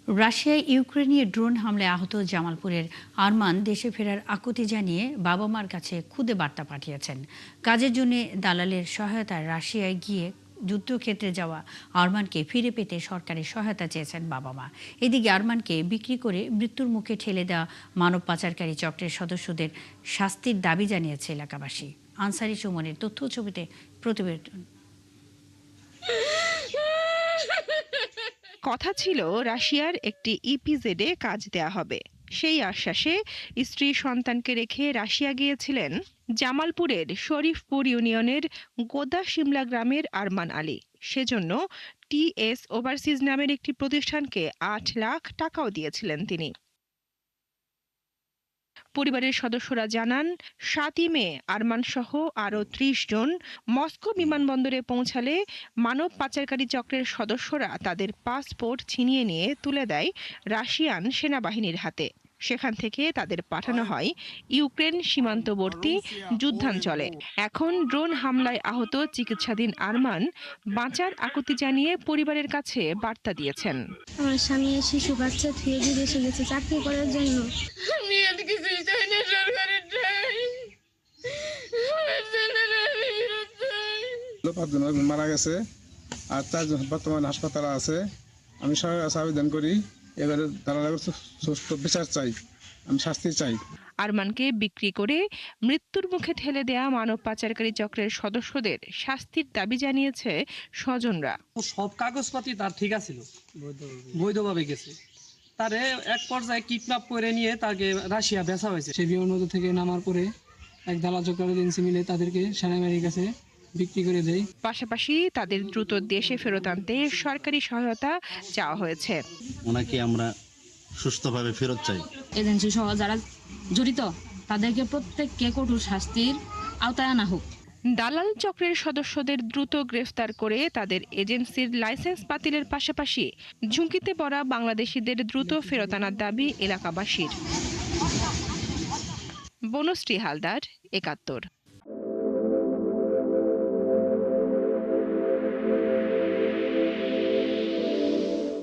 রাশিয়ায় ইউক্রেনীয় ড্রোন হামলায় আহত জামালপুরের আরমান দেশে ফেরার আকুতি জানিয়ে বাবা মার কাছে খুদে বার্তা পাঠিয়েছেন। কাজের জন্য দালালের সহায়তায় রাশিয়ায় গিয়ে যুদ্ধক্ষেত্রে যাওয়া আরমানকে ফিরে পেতে সরকারের সহায়তা চেয়েছেন বাবা মা। এদিকে আরমানকে বিক্রি করে মৃত্যুর মুখে ঠেলে দেওয়া মানব পাচারকারী চক্রের সদস্যদের শাস্তির দাবি জানিয়েছে এলাকাবাসী। আনসারি সুমনের তথ্য ছবিতে প্রতিবেদন। কথা ছিল রাশিয়ার একটি ইপিজেডে কাজ দেয়া হবে। সেই আশ্বাসে স্ত্রী সন্তানকে রেখে রাশিয়া গিয়েছিলেন জামালপুরের শরীফপুর ইউনিয়নের গোদা শিমলা গ্রামের আরমান আলী। সেজন্য টিএস ওভারসিজ নামের একটি প্রতিষ্ঠানকে ৮ লাখ টাকাও দিয়েছিলেন তিনি। পরিবারের সদস্যরা জানান, ৭ই মে আরমান সহ আরও ৩০ জন মস্কো বিমানবন্দরে পৌঁছালে মানব পাচারকারী চক্রের সদস্যরা তাদের পাসপোর্ট ছিনিয়ে নিয়ে তুলে দেয় রাশিয়ান সেনাবাহিনীর হাতে। সেখান থেকে তাদের পাঠানো হয় ইউক্রেন সীমান্তবর্তী যুদ্ধাঞ্চলে। এখন ড্রোন হামলায় আহত চিকিৎসাধীন আরমান বাঁচার আকুতি জানিয়ে পরিবারের কাছে বার্তা দিয়েছেন। আমার স্বামী শিশু বাচ্চা থুয়ে বিদেশে গেছে চাকরি করার জন্য। আমি আর কিছুই চাই না, সরকারের চাই, পাঁচজন মারা গেছে আর 4 জন বর্তমানে হাসপাতালে আছে। আমি সরকারের কাছে আবেদন করি, এবারে দালালের সুষ্ঠু বিচার চাই, আমি শাস্তি চাই। আরমানকে বিক্রি করে মৃত্যুর মুখে ঠেলে দেয়া মানব পাচারকারী চক্রের সদস্যদের শাস্তির দাবি জানিয়েছে স্বজনরা। সব কাগজপাতি তার ঠিক আছিল, বৈধভাবে গেছে। তারে এক পর্যায়ে কিডন্যাপ করে নিয়ে তাকে রাশিয়া বেচা হয়েছে। সেই বিমানবন্দর থেকে নামার পরে এক দালাল চক্র এজেন্সি মিলে তাদেরকে সেনাবাহিনীর কাছে বিক্রি করে দেয়। পাশাপাশি তাদের দ্রুত দেশে ফেরত আনতে সরকারি সহায়তা চাওয়া হয়েছে। ওনাকে আমরা সুস্থভাবে ফেরত চাই। এজেন্সি সহ যারা জড়িত তাদেরকে প্রত্যেককে কঠোর শাস্তির আওতায় আনা হোক। দালাল চক্রের সদস্যদের দ্রুত গ্রেফতার করে তাদের এজেন্সির লাইসেন্স বাতিলের পাশাপাশি ঝুঁকিতে পড়া বাংলাদেশিদের দ্রুত ফেরত আনার দাবি এলাকাবাসীর। বনশ্রী হালদার, ৭১।